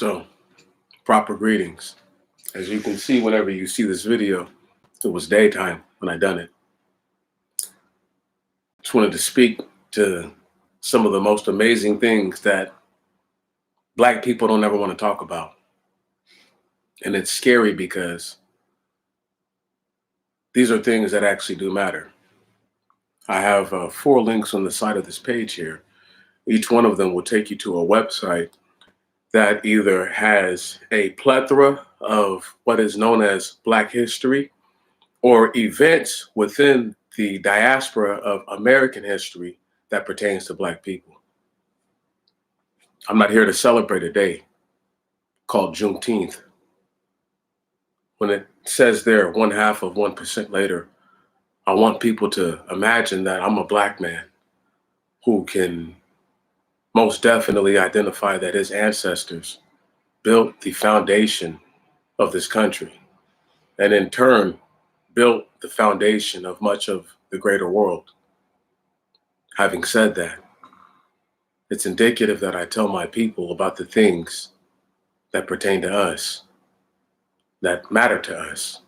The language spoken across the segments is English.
So, proper greetings. As you can see, whenever you see this video, it was daytime when I done it. Just wanted to speak to some of the most amazing things that Black people don't ever want to talk about. And it's scary because these are things that actually do matter. I have 4 links on the side of this page here. Each one of them will take you to a website that either has a plethora of what is known as Black history or events within the diaspora of American history that pertains to Black people. I'm not here to celebrate a day called Juneteenth. When it says there 0.5% later, I want people to imagine that I'm a Black man who can most definitely identify that his ancestors built the foundation of this country and in turn built the foundation of much of the greater world. Having said that, it's indicative that I tell my people about the things that pertain to us, that matter to us.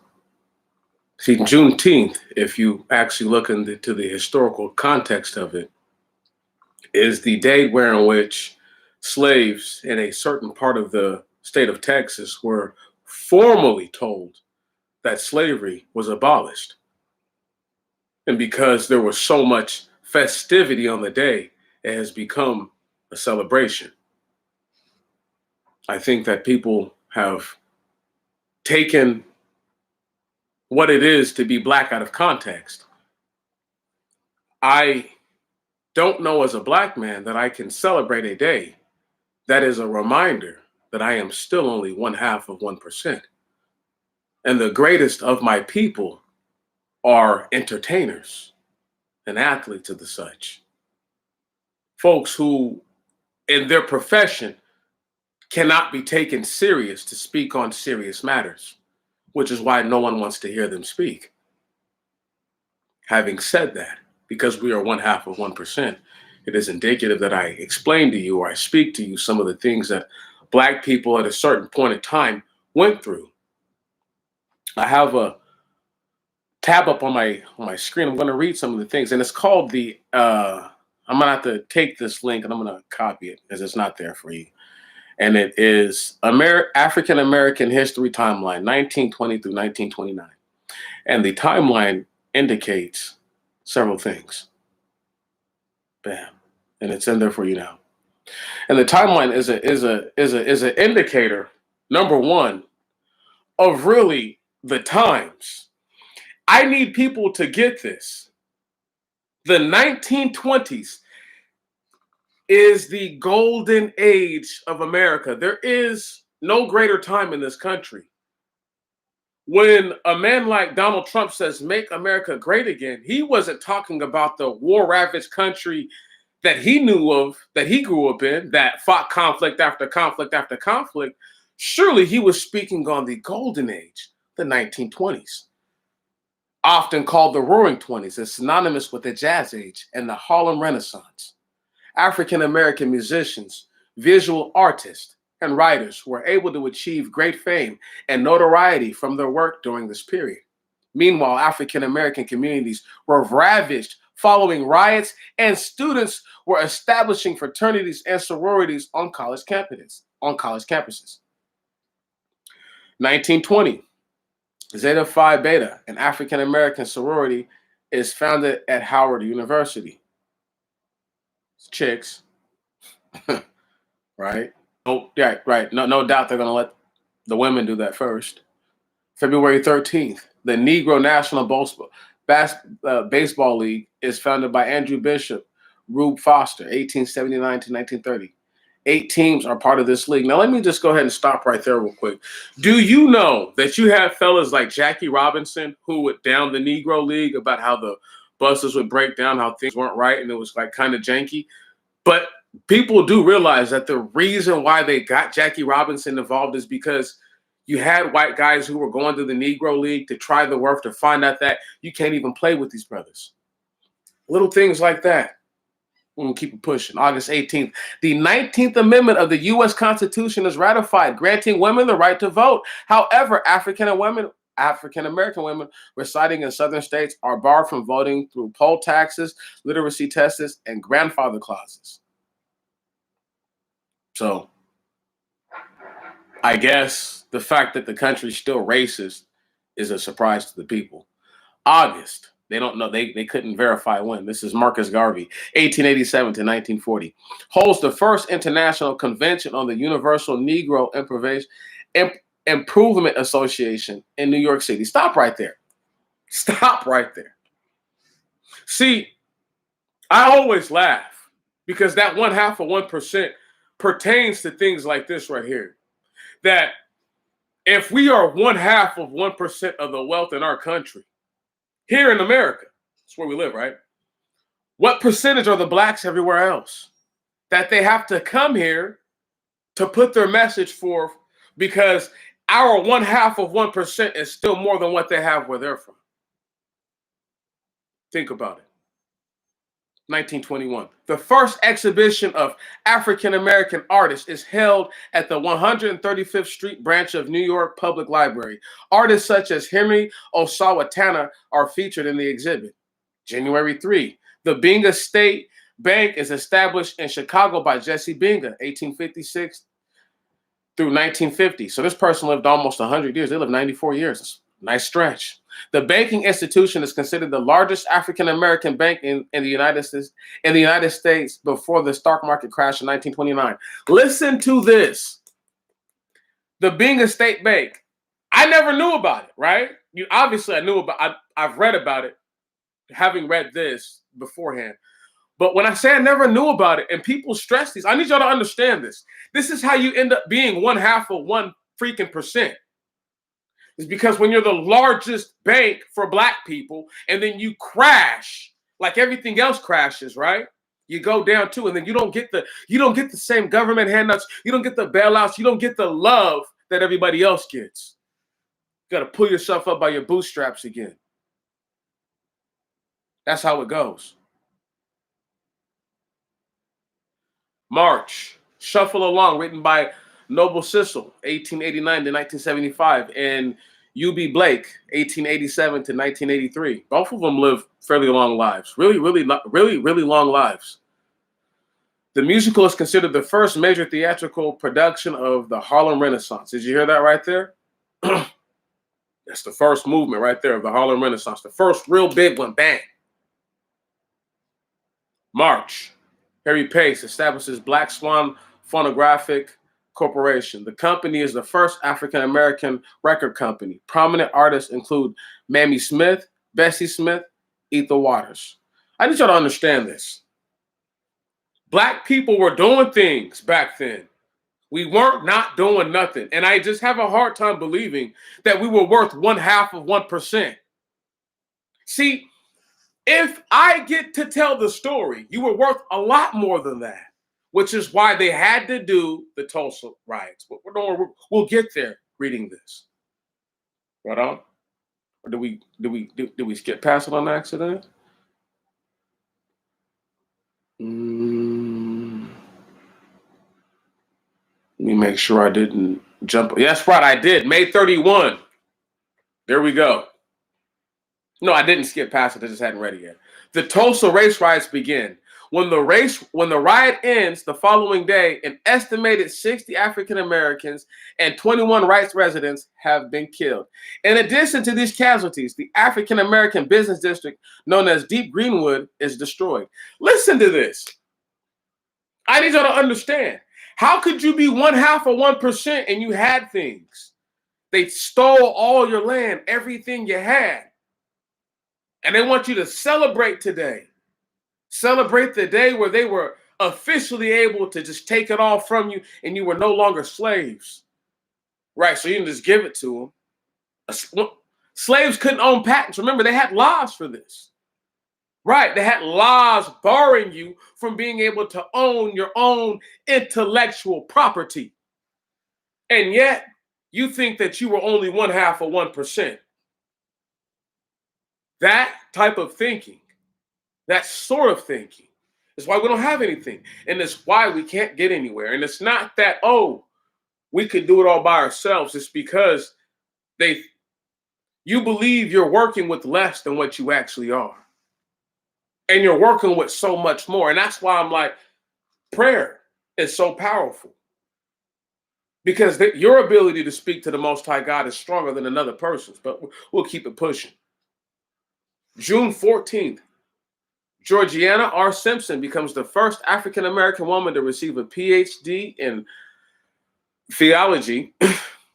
See, Juneteenth, if you actually look into the historical context of it, is the day in which slaves in a certain part of the state of Texas were formally told that slavery was abolished. And because there was so much festivity on the day, it has become a celebration. I think that people have taken what it is to be Black out of context. I don't know as a Black man that I can celebrate a day that is a reminder that I am still only 0.5%. And the greatest of my people are entertainers and athletes of the such. Folks who, in their profession, cannot be taken serious to speak on serious matters, which is why no one wants to hear them speak. Having said that, because we are 0.5%, it is indicative that I explain to you or I speak to you some of the things that Black people at a certain point in time went through. I have a tab up on my screen. I'm going to read some of the things, and it's called the. I'm gonna have to take this link and I'm gonna copy it because it's not there for you. And it is African American History Timeline, 1920 through 1929, and the timeline indicates several things. Bam, and it's in there for you now. And the timeline is an indicator, number one, of really the times. I need people to get this. The 1920s is the golden age of America. There is no greater time in this country. When a man like Donald Trump says, "Make America great again," he wasn't talking about the war-ravaged country that he knew of, that he grew up in, that fought conflict after conflict after conflict. Surely he was speaking on the golden age, the 1920s. Often called the Roaring Twenties, is synonymous with the Jazz Age and the Harlem Renaissance. African American musicians, visual artists, and writers were able to achieve great fame and notoriety from their work during this period. Meanwhile, African American communities were ravaged following riots, and students were establishing fraternities and sororities on college campuses. 1920. Zeta Phi Beta, an African American sorority, is founded at Howard University. It's chicks, right? Oh, yeah, right. No doubt they're going to let the women do that first. February 13th, the Negro National Baseball League is founded by Andrew Bishop, Rube Foster, 1879 to 1930. 8 teams are part of this league. Now, let me just go ahead and stop right there real quick. Do you know that you have fellas like Jackie Robinson who would down the Negro League about how the buses would break down, how things weren't right, and it was like kind of janky? But people do realize that the reason why they got Jackie Robinson involved is because you had white guys who were going to the Negro League to try the work to find out that you can't even play with these brothers. Little things like that. We're going to keep it pushing. August 18th. The 19th Amendment of the U.S. Constitution is ratified, granting women the right to vote. However, African American women residing in southern states are barred from voting through poll taxes, literacy tests, and grandfather clauses. So I guess the fact that the country's still racist is a surprise to the people. August. They don't know. They couldn't verify when. This is Marcus Garvey, 1887 to 1940. Holds the first international convention on the Universal Negro Improvement Association in New York City. Stop right there. Stop right there. See, I always laugh because that 0.5% pertains to things like this right here. That if we are 0.5% of the wealth in our country, here in America, that's where we live, right? What percentage are the blacks everywhere else that they have to come here to put their message forth because our 0.5% is still more than what they have where they're from? Think about it. 1921. The first exhibition of African American artists is held at the 135th Street branch of New York Public Library. Artists such as Henry Osawatana are featured in the exhibit. January 3. The Binga State Bank is established in Chicago by Jesse Binga, 1856 through 1950. So this person lived almost 100 years. They lived 94 years. Nice stretch. The banking institution is considered the largest African American bank in the United States before the stock market crash in 1929. Listen to this. The Binga State Bank. I never knew about it, right? Obviously I knew about I've read about it, having read this beforehand. But when I say I never knew about it and people stress these, I need y'all to understand this. This is how you end up being 0.5%. Is because when you're the largest bank for black people and then you crash like everything else crashes, right? You go down too, and then you don't get the same government handouts, you don't get the bailouts, you don't get the love that everybody else gets. You got to pull yourself up by your bootstraps again. That's how it goes. March, Shuffle Along, written by Noble Sissel, 1889 to 1975, and U.B. Blake, 1887 to 1983. Both of them live fairly long lives, really long lives. The musical is considered the first major theatrical production of the Harlem Renaissance. Did you hear that right there? That's the first movement right there of the Harlem Renaissance, the first real big one, bang. March, Harry Pace establishes Black Swan Phonographic Corporation. The company is the first African-American record company. Prominent artists include Mamie Smith, Bessie Smith, Ether Waters. I need y'all to understand this. Black people were doing things back then. We weren't not doing nothing. And I just have a hard time believing that we were worth 0.5%. See, if I get to tell the story, you were worth a lot more than that. Which is why they had to do the Tulsa riots. But we'll get there reading this. Right on? Or do we skip past it on accident? Let me make sure I didn't jump. Yes, right, I did. May 31. There we go. No, I didn't skip past it. I just hadn't read it yet. The Tulsa race riots begin. When the riot ends the following day, an estimated 60 African Americans and 21 white residents have been killed. In addition to these casualties, the African American business district known as Deep Greenwood is destroyed. Listen to this. I need y'all to understand. How could you be 0.5% and you had things? They stole all your land, everything you had. And they want you to celebrate today. Celebrate the day where they were officially able to just take it all from you and you were no longer slaves. Right, so you can just give it to them. Slaves couldn't own patents. Remember, they had laws for this. Right, they had laws barring you from being able to own your own intellectual property. And yet, you think that you were only 0.5%. That type of thinking, that sort of thinking, It's why we don't have anything. And it's why we can't get anywhere. And it's not that, oh, we could do it all by ourselves. It's because they you believe you're working with less than what you actually are. And you're working with so much more. And that's why I'm like, prayer is so powerful. Because your ability to speak to the Most High God is stronger than another person's, but we'll keep it pushing. June 14th, Georgiana R. Simpson becomes the first African-American woman to receive a PhD in theology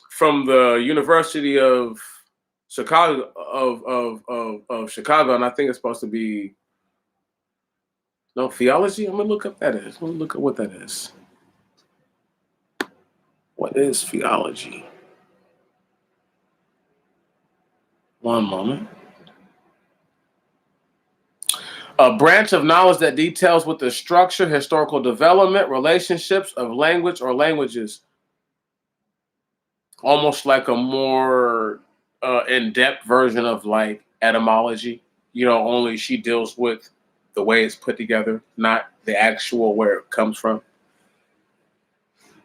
from the University of Chicago of Chicago, and I think it's supposed to be theology. I'm gonna look up that is. I'm gonna look at what that is. What is theology? One moment. A branch of knowledge that details with the structure, historical development, relationships of language or languages. Almost like a more in-depth version of like etymology. Only she deals with the way it's put together, not the actual where it comes from.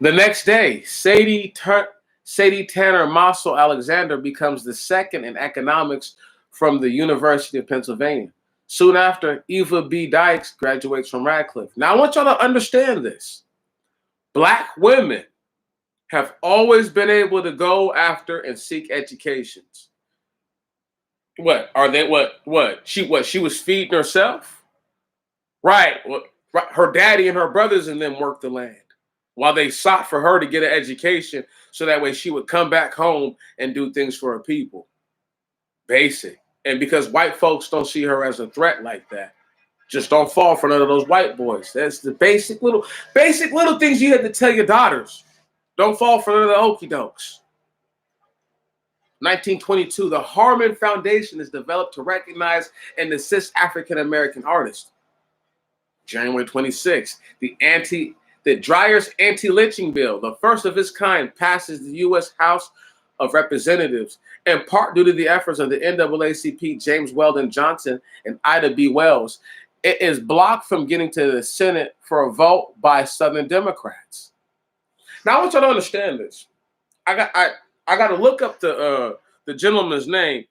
The next day, Sadie Tanner Mossel Alexander becomes the second in economics from the University of Pennsylvania. Soon after, Eva B. Dykes graduates from Radcliffe. Now, I want y'all to understand this. Black women have always been able to go after and seek educations. What are they? What she was feeding herself, right? Her daddy and her brothers and them worked the land while they sought for her to get an education, so that way she would come back home and do things for her people. Basic. And because white folks don't see her as a threat like that, just don't fall for none of those white boys. That's the basic little things you had to tell your daughters. Don't fall for none of the okie dokes. 1922, the Harmon Foundation is developed to recognize and assist African American artists. January 26, the Dryer's anti-lynching bill, the first of its kind, passes the U.S. House of Representatives, in part due to the efforts of the NAACP, James Weldon Johnson, and Ida B. Wells. It is blocked from getting to the Senate for a vote by Southern Democrats. Now I want y'all to understand this. I got to look up the gentleman's name.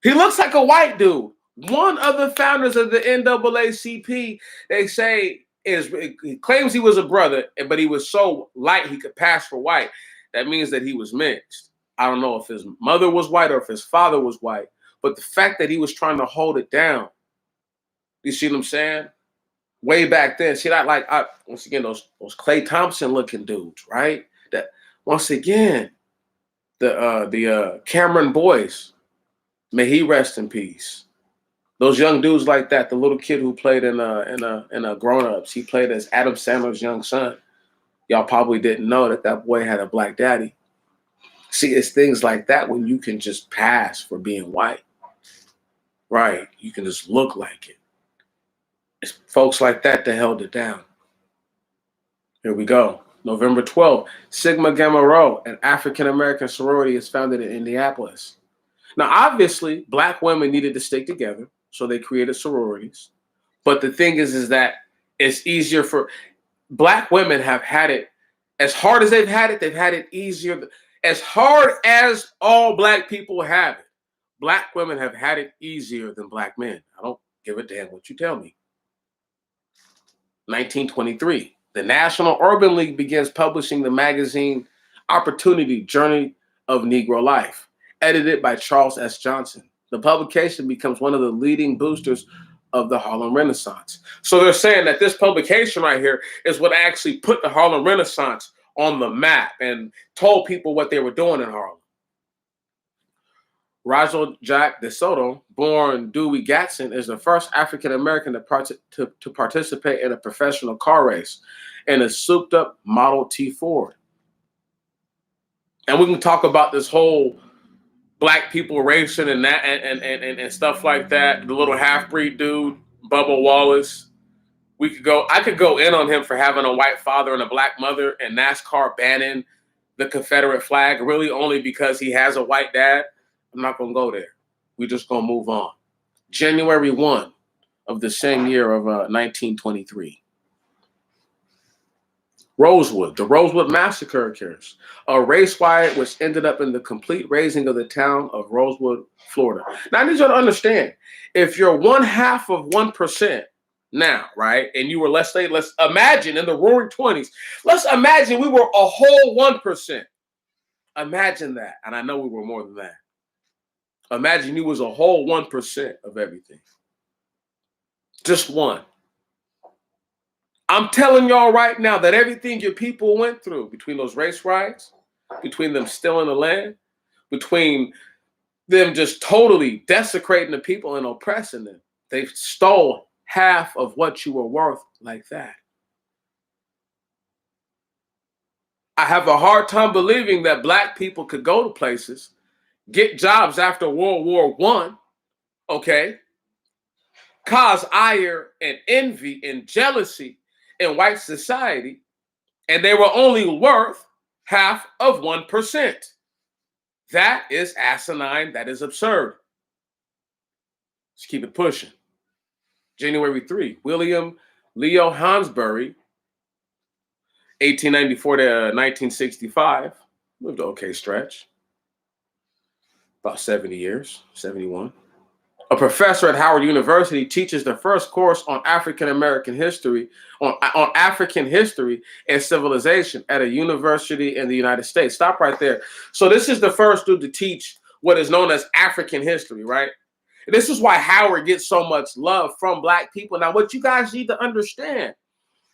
He looks like a white dude. One of the founders of the NAACP, they say, he claims he was a brother, but he was so light he could pass for white. That means that he was mixed. I don't know if his mother was white or if his father was white, but the fact that he was trying to hold it down. You see what I'm saying? Way back then, see that once again those Klay Thompson looking dudes, right? That once again, the Cameron Boyce, may he rest in peace. Those young dudes like that, the little kid who played in Grown Ups, he played as Adam Sandler's young son. Y'all probably didn't know that boy had a black daddy. See, it's things like that when you can just pass for being white. Right. You can just look like it. It's folks like that held it down. Here we go. November 12th, Sigma Gamma Rho, an African-American sorority, is founded in Indianapolis. Now, obviously, black women needed to stick together, so they created sororities. But the thing is that it's easier for black women have had it as hard as they've had it easier. As hard as all black people have it, black women have had it easier than black men. I don't give a damn what you tell me. 1923, the National Urban League begins publishing the magazine Opportunity: Journey of Negro Life, edited by Charles S. Johnson. The publication becomes one of the leading boosters of the Harlem Renaissance. So they're saying that this publication right here is what actually put the Harlem Renaissance on the map and told people what they were doing in Harlem. Rajal Jack DeSoto, born Dewey Gatson, is the first African-American to participate in a professional car race in a souped-up Model T Ford. And we can talk about this whole black people racing and that and stuff like that. The little half-breed dude, Bubba Wallace. I could go in on him for having a white father and a black mother, and NASCAR banning the Confederate flag, really only because he has a white dad. I'm not going to go there. We're just going to move on. January 1 of the same year of 1923. Rosewood, the Rosewood Massacre occurs, a race riot which ended up in the complete razing of the town of Rosewood, Florida. Now, I need you to understand, if you're one half of 1% now, right, and you were, let's imagine in the roaring 20s, let's imagine we were a whole 1%. Imagine that. And I know we were more than that. Imagine you was a whole 1% of everything. Just one. I'm telling y'all right now that everything your people went through, between those race riots, between them stealing the land, between them just totally desecrating the people and oppressing them, they stole half of what you were worth like that. I have a hard time believing that black people could go to places, get jobs after World War I, okay, cause ire and envy and jealousy in white society, and they were only worth half of 1%. That is asinine. That is absurd. Let's keep it pushing. January 3, William Leo Hansberry, 1894 to 1965, lived an okay stretch, about 70 years, 71. A professor at Howard University, teaches the first course on African American history, on African history and civilization at a university in the United States. Stop right there. So this is the first dude to teach what is known as African history, right? This is why Howard gets so much love from black people. Now, what you guys need to understand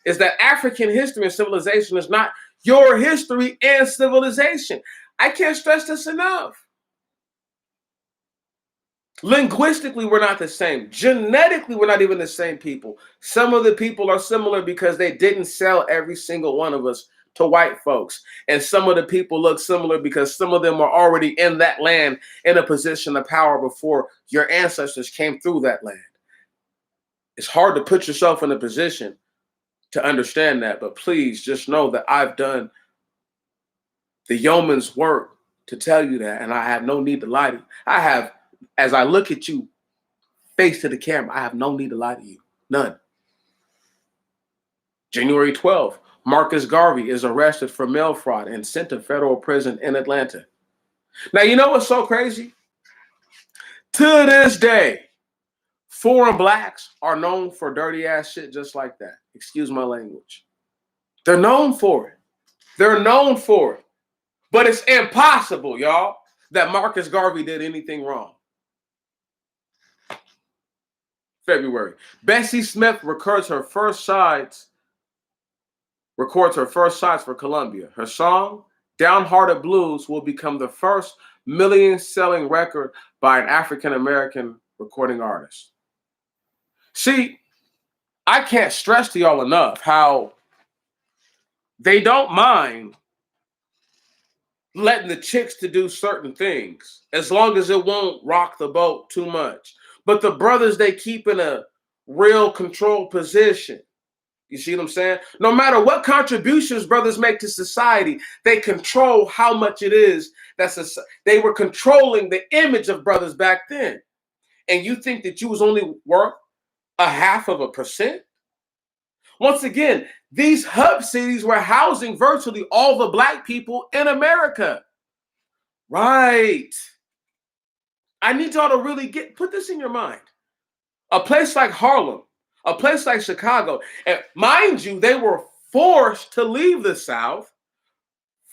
is that African history and civilization is not your history and civilization. I can't stress this enough. Linguistically, we're not the same. Genetically, we're not even the same people. Some of the people are similar because they didn't sell every single one of us to white folks. And some of the people look similar because some of them are already in that land in a position of power before your ancestors came through that land. It's hard to put yourself in a position to understand that, but please just know that I've done the yeoman's work to tell you that, and I have no need to lie to you. I have. As I look at you, face to the camera, I have no need to lie to you. None. January 12th, Marcus Garvey is arrested for mail fraud and sent to federal prison in Atlanta. Now, you know what's so crazy? To this day, foreign blacks are known for dirty ass shit just like that. Excuse my language. They're known for it. They're known for it. But it's impossible, y'all, that Marcus Garvey did anything wrong. February. Bessie Smith records her first sides for Columbia. Her song, Downhearted Blues, will become the first million-selling record by an African-American recording artist. See, I can't stress to y'all enough how they don't mind letting the chicks to do certain things as long as it won't rock the boat too much. But the brothers, they keep in a real controlled position. You see what I'm saying? No matter what contributions brothers make to society, they control how much it is. They were controlling the image of brothers back then. And you think that you was only worth a half of a percent? Once again, these hub cities were housing virtually all the black people in America. Right. I need y'all to really put this in your mind. A place like Harlem, a place like Chicago, and mind you, they were forced to leave the South.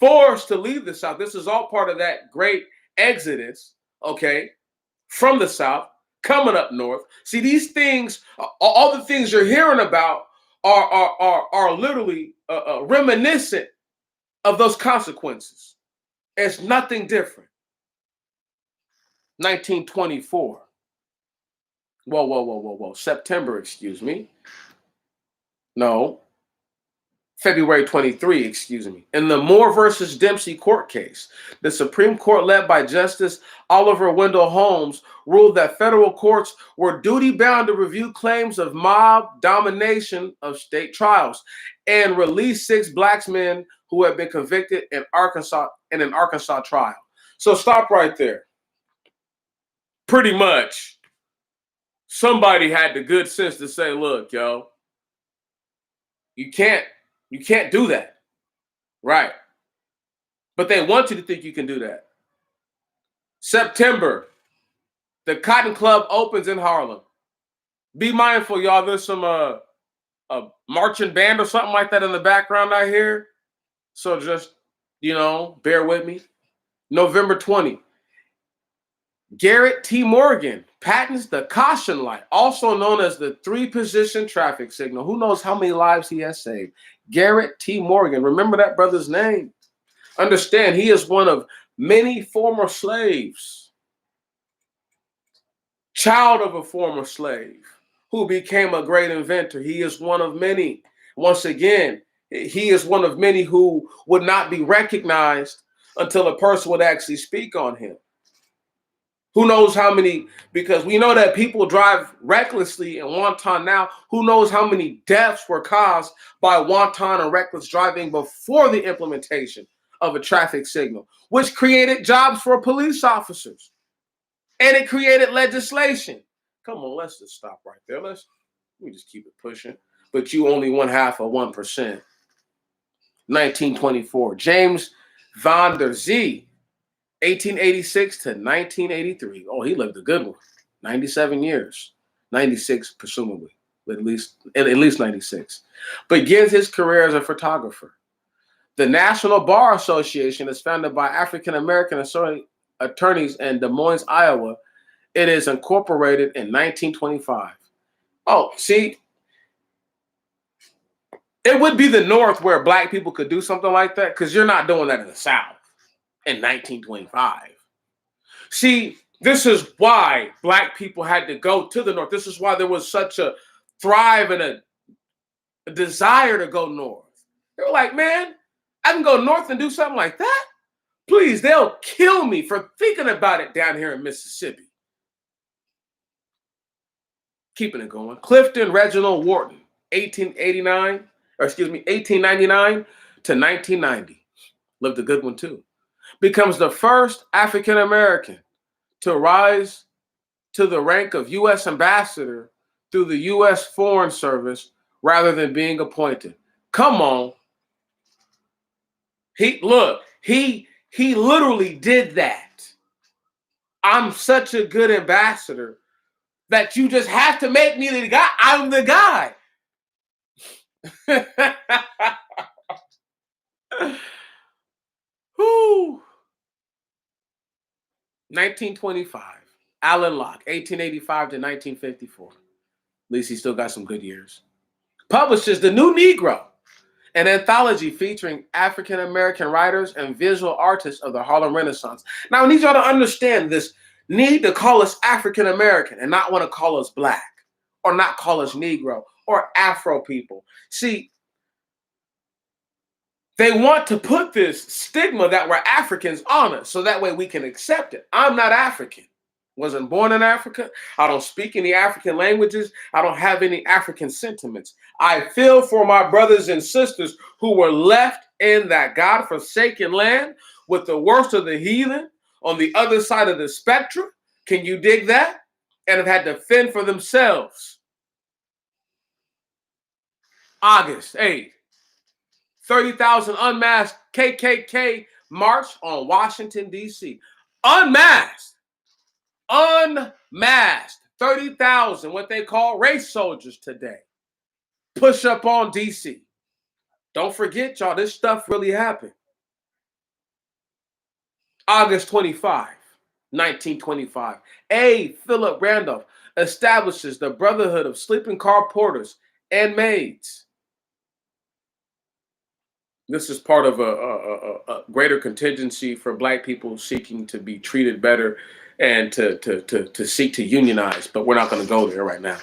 Forced to leave the South. This is all part of that great exodus, okay, from the South, coming up north. See, these things, all the things you're hearing about are literally reminiscent of those consequences. It's nothing different. 1924. Whoa. September, excuse me. No. February 23, excuse me. In the Moore versus Dempsey court case, the Supreme Court, led by Justice Oliver Wendell Holmes, ruled that federal courts were duty-bound to review claims of mob domination of state trials and release 6 black men who had been convicted in an Arkansas trial. So stop right there. Pretty much, somebody had the good sense to say, look, yo, you can't do that. Right. But they want you to think you can do that. September, the Cotton Club opens in Harlem. Be mindful, y'all. There's some a marching band or something like that in the background I hear. So just, bear with me. November 20, Garrett T. Morgan patents the caution light, also known as the three-position traffic signal. Who knows how many lives he has saved? Garrett T. Morgan. Remember that brother's name. Understand, he is one of many former slaves, child of a former slave who became a great inventor. He is one of many. Once again, he is one of many who would not be recognized until a person would actually speak on him. Who knows how many, because we know that people drive recklessly in wanton now. Who knows how many deaths were caused by wanton and reckless driving before the implementation of a traffic signal, which created jobs for police officers, and it created legislation. Come on, let's just stop right there. Let me just keep it pushing. But you only 0.5%. 1924, James Van der Zee, 1886 to 1983. Oh, he lived a good one. 97 years. 96, presumably. At least 96. Begins his career as a photographer. The National Bar Association is founded by African American attorneys in Des Moines, Iowa. It is incorporated in 1925. Oh, see, it would be the North where black people could do something like that, because you're not doing that in the South in 1925. See, this is why black people had to go to the North. This is why there was such a thrive and a desire to go north. They were like, man, I can go north and do something like that? Please, they'll kill me for thinking about it down here in Mississippi. Keeping it going. Clifton Reginald Wharton, 1899 to 1990. Lived a good one too. Becomes the first African American to rise to the rank of U.S. ambassador through the U.S. Foreign Service rather than being appointed. Come on. He literally did that. I'm such a good ambassador that you just have to make me the guy. I'm the guy. Whew. 1925. Alan Locke, 1885 to 1954. At least he still got some good years. Publishes The New Negro, an anthology featuring African American writers and visual artists of the Harlem Renaissance. Now, I need y'all to understand this need to call us African American and not want to call us black or not call us Negro or Afro people. See, they want to put this stigma that we're Africans on us so that way we can accept it. I'm not African. Wasn't born in Africa. I don't speak any African languages. I don't have any African sentiments. I feel for my brothers and sisters who were left in that God-forsaken land with the worst of the heathen on the other side of the spectrum. Can you dig that? And have had to fend for themselves. August 8th, 30,000 unmasked KKK march on Washington, D.C. Unmasked. 30,000, what they call race soldiers today. Push up on DC. Don't forget, y'all, this stuff really happened. August 25, 1925. A. Philip Randolph establishes the Brotherhood of Sleeping Car Porters and Maids. This is part of a greater contingency for Black people seeking to be treated better and to seek to unionize, but we're not going to go there right now.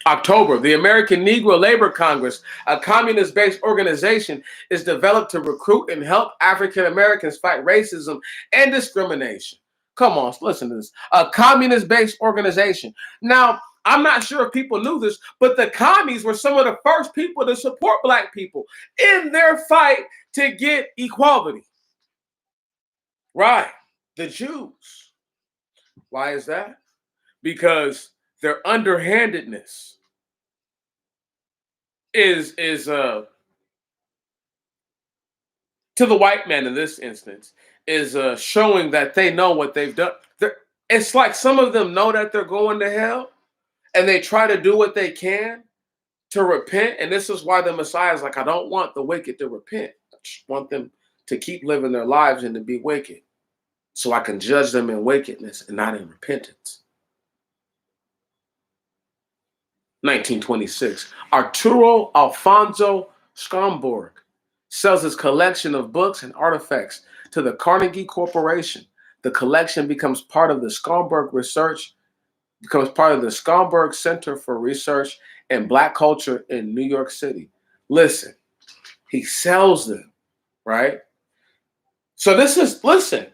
October, the American Negro Labor Congress, a communist-based organization, is developed to recruit and help African Americans fight racism and discrimination. Come on, listen to this. A communist-based organization. Now, I'm not sure if people knew this, but the commies were some of the first people to support Black people in their fight to get equality. Right, the Jews. Why is that? Because their underhandedness is to the white man in this instance is showing that they know what they've done. It's like some of them know that they're going to hell, and they try to do what they can to repent. And this is why the Messiah is like, I don't want the wicked to repent. I just want them to keep living their lives and to be wicked, so I can judge them in wickedness and not in repentance. 1926, Arturo Alfonso Schomburg sells his collection of books and artifacts to the Carnegie Corporation. The collection becomes part of the Schomburg Center for Research in Black Culture in New York City. Listen, he sells them, right? So listen.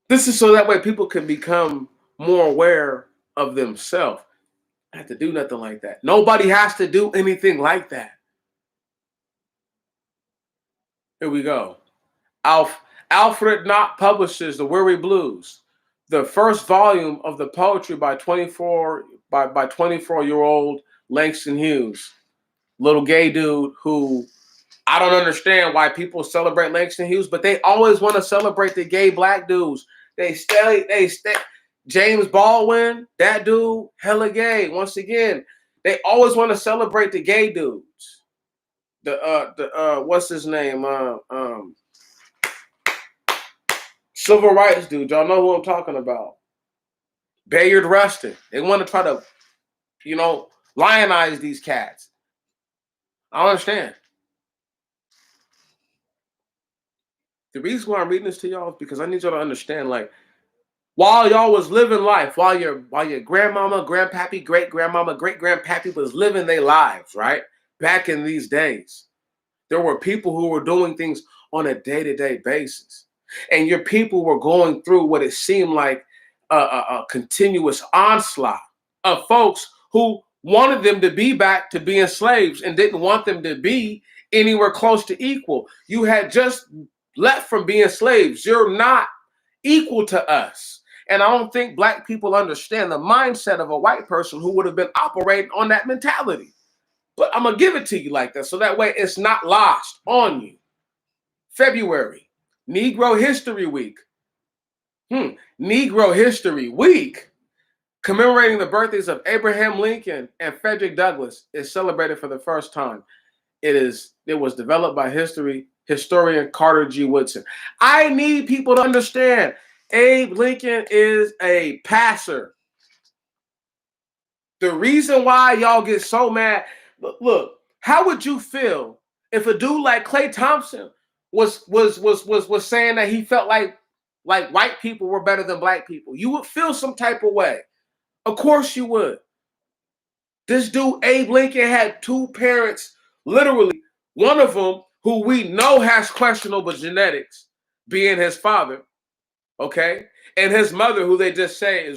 This is so that way people can become more aware of themselves. I have to do nothing like that. Nobody has to do anything like that. Here we go. Alfred Knopf publishes The Weary Blues, the first volume of the poetry by 24-year-old Langston Hughes, little gay dude who I don't understand why people celebrate Langston Hughes, but they always want to celebrate the gay black dudes. They stay. James Baldwin, that dude, hella gay. Once again, they always want to celebrate the gay dudes. What's his name? Civil rights dude. Y'all know who I'm talking about. Bayard Rustin. They want to try to, lionize these cats. I don't understand. The reason why I'm reading this to y'all is because I need y'all to understand, like, while y'all was living life, while your grandmama, grandpappy, great-grandmama, great-grandpappy was living their lives, right? Back in these days, there were people who were doing things on a day-to-day basis. And your people were going through what it seemed like a continuous onslaught of folks who wanted them to be back to being slaves and didn't want them to be anywhere close to equal. You had just left from being slaves. You're not equal to us. And I don't think black people understand the mindset of a white person who would have been operating on that mentality. But I'm going to give it to you like that, so that way it's not lost on you. February, Negro History Week. Negro History Week, commemorating the birthdays of Abraham Lincoln and Frederick Douglass, is celebrated for the first time. It was developed by historian Carter G. Woodson. I need people to understand Abe Lincoln is a passer. The reason why y'all get so mad, look, how would you feel if a dude like Klay Thompson was saying that he felt like white people were better than black people? You would feel some type of way. Of course you would. This dude, Abe Lincoln, had two parents, literally, one of them who we know has questionable genetics, being his father, okay? And his mother, who they just say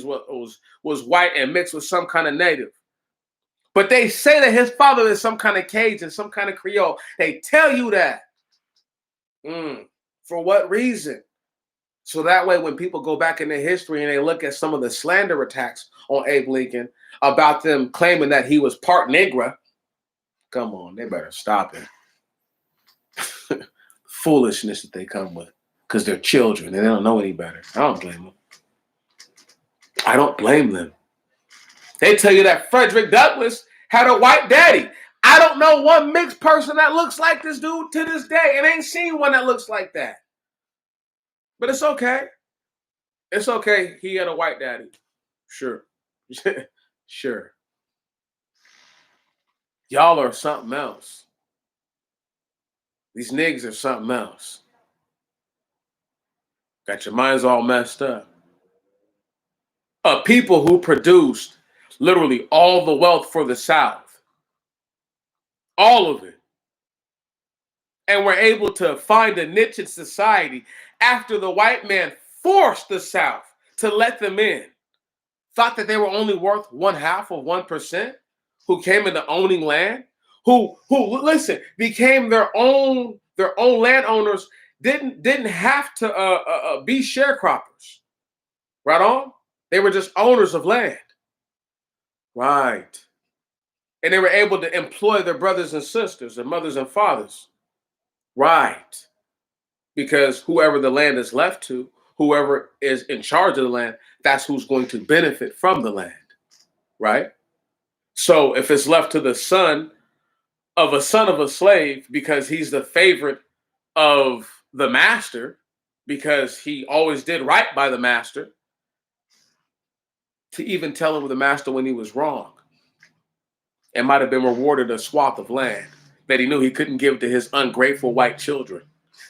was white and mixed with some kind of native. But they say that his father is some kind of Cajun, some kind of Creole. They tell you that. For what reason? So that way, when people go back into history and they look at some of the slander attacks on Abe Lincoln about them claiming that he was part Negro, come on, they better stop it. Foolishness that they come with, because they're children and they don't know any better. I don't blame them. I don't blame them. They tell you that Frederick Douglass had a white daddy. I don't know one mixed person that looks like this dude to this day, and ain't seen one that looks like that. But it's okay. It's okay. He had a white daddy. Sure. Sure. Y'all are something else. These niggas are something else. Got your minds all messed up. People who produced literally all the wealth for the South. All of it. And were able to find a niche in society after the white man forced the South to let them in. Thought that they were only worth 0.5%, who came into owning land, who listen, became their own landowners, didn't have to be sharecroppers. Right on? They were just owners of land. Right. And they were able to employ their brothers and sisters, their mothers and fathers. Right. Because whoever the land is left to, whoever is in charge of the land, that's who's going to benefit from the land. Right. So if it's left to the son of a slave because he's the favorite of the master, because he always did right by the master, to even tell him the master when he was wrong, and might have been rewarded a swath of land that he knew he couldn't give to his ungrateful white children.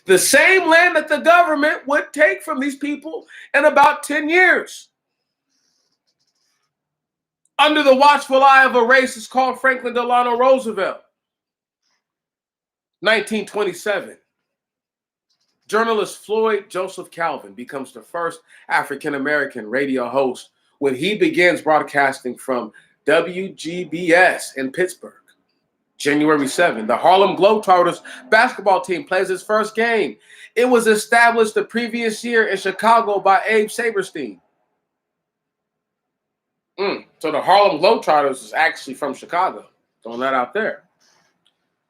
The same land that the government would take from these people in about 10 years. Under the watchful eye of a racist called Franklin Delano Roosevelt. 1927. Journalist Floyd Joseph Calvin becomes the first African-American radio host when he begins broadcasting from WGBS in Pittsburgh. January 7, the Harlem Globetrotters basketball team plays its first game. It was established the previous year in Chicago by Abe Saperstein. So the Harlem Globetrotters is actually from Chicago. Throwing that out there.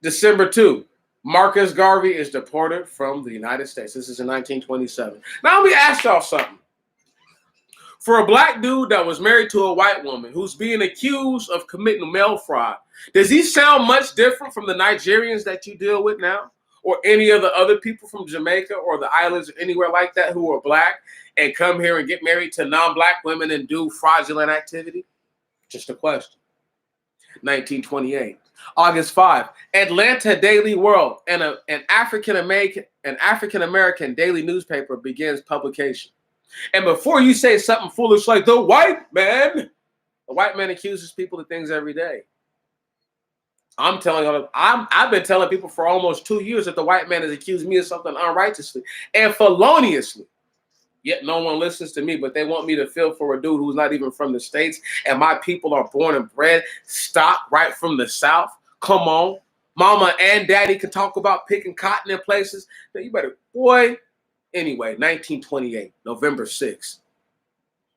December 2, Marcus Garvey is deported from the United States. This is in 1927. Now let me ask y'all something. For a black dude that was married to a white woman who's being accused of committing mail fraud, does he sound much different from the Nigerians that you deal with now? Or any of the other people from Jamaica or the islands or anywhere like that who are black and come here and get married to non-black women and do fraudulent activity? Just a question. 1928. August 5, Atlanta Daily World, and an African-American daily newspaper begins publication. And before you say something foolish like the white man accuses people of things every day. I've been telling people for almost 2 years that the white man has accused me of something unrighteously and feloniously. Yet no one listens to me, but they want me to feel for a dude who's not even from the States, and my people are born and bred, stock right from the South. Come on. Mama and daddy can talk about picking cotton in places. Now, you better, boy. Anyway, 1928, November 6th.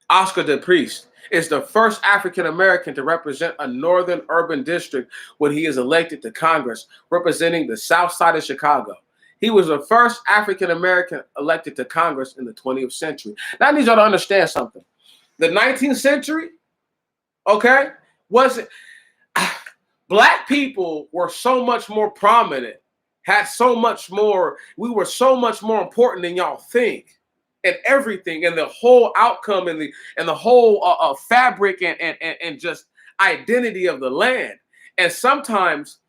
Oscar De Priest is the first African-American to represent a northern urban district when he is elected to Congress, representing the south side of Chicago. He was the first African-American elected to Congress in the 20th century. Now I need y'all to understand something. The 19th century, okay, black people were so much more prominent, had so much more, we were so much more important than y'all think. And everything, and the whole outcome, and the whole fabric and just identity of the land. And sometimes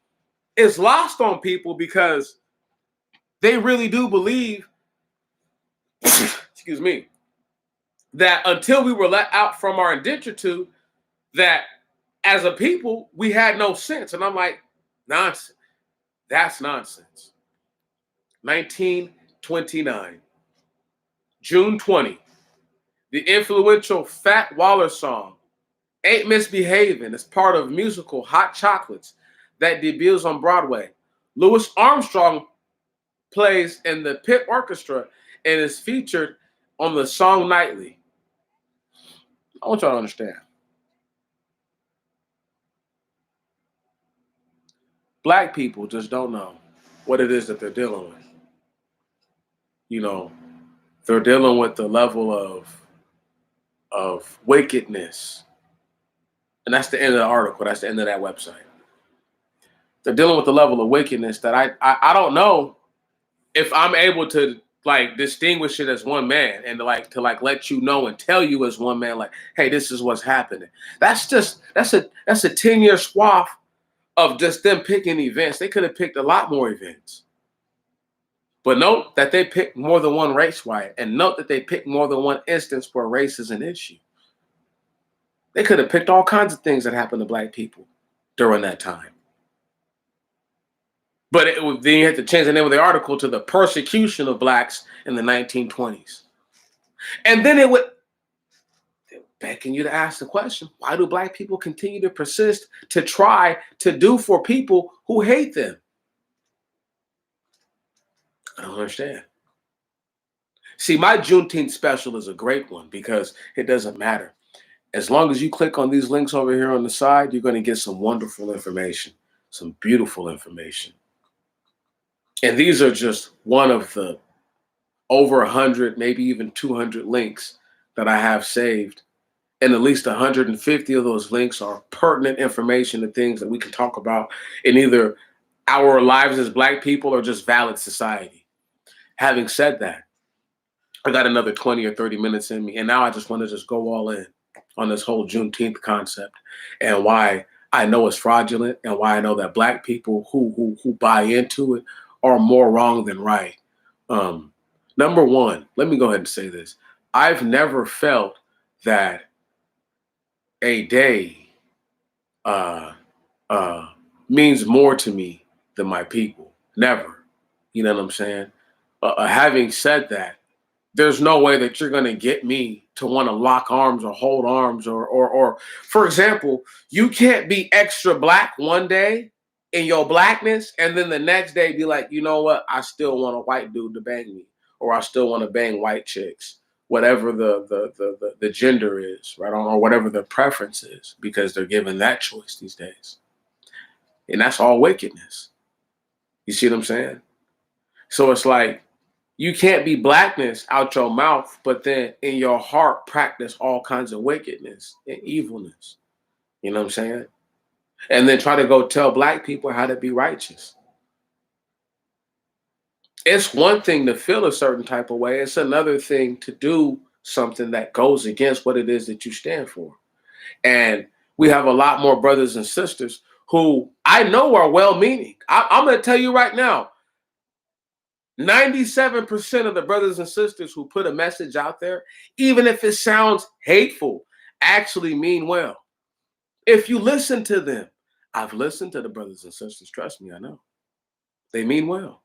it's lost on people because they really do believe, excuse me, that until we were let out from our indentured, that as a people we had no sense. And I'm like, nonsense. That's nonsense. 1929. June 20, the influential Fat Waller song, Ain't Misbehavin', is part of musical Hot Chocolates that debuts on Broadway. Louis Armstrong plays in the pit orchestra and is featured on the song Nightly. I want y'all to understand. Black people just don't know what it is that they're dealing with. You know, they're dealing with the level of wickedness. And that's the end of the article. That's the end of that website. They're dealing with the level of wickedness that I don't know if I'm able to like distinguish it as one man and to let you know and tell you as one man, like, hey, this is what's happening. That's a 10-year swath of just them picking events. They could have picked a lot more events. But note that they picked more than one race riot, and note that they picked more than one instance where race is an issue. They could have picked all kinds of things that happened to black people during that time. But then you have to change the name of the article to the persecution of blacks in the 1920s. And then it would beckon you to ask the question, why do black people continue to persist to try to do for people who hate them? I don't understand. See, my Juneteenth special is a great one because it doesn't matter. As long as you click on these links over here on the side, you're going to get some wonderful information, some beautiful information. And these are just one of the over 100, maybe even 200 links that I have saved. And at least 150 of those links are pertinent information to things that we can talk about in either our lives as Black people or just valid society. Having said that, I got another 20 or 30 minutes in me, and now I just want to just go all in on this whole Juneteenth concept and why I know it's fraudulent and why I know that Black people who buy into it are more wrong than right. Um, Number one, let me go ahead and say this. I've never felt that a day uh, uh, means more to me than my people. Never. You know what I'm saying? Having said that, there's no way that you're going to get me to want to lock arms or hold arms or for example, you can't be extra Black one day in your Blackness and then the next day be like, you know what, I still want a white dude to bang me, or I still want to bang white chicks, whatever the gender is, right, or whatever the preference is, because they're given that choice these days. And that's all wickedness. You see what I'm saying? So it's like, you can't be Blackness out your mouth, but then in your heart practice all kinds of wickedness and evilness. You know what I'm saying? And then try to go tell Black people how to be righteous. It's one thing to feel a certain type of way. It's another thing to do something that goes against what it is that you stand for. And we have a lot more brothers and sisters who I know are well-meaning. I'm going to tell you right now, 97% of the brothers and sisters who put a message out there, even if it sounds hateful, actually mean well. If you listen to them, I've listened to the brothers and sisters, trust me, I know. They mean well.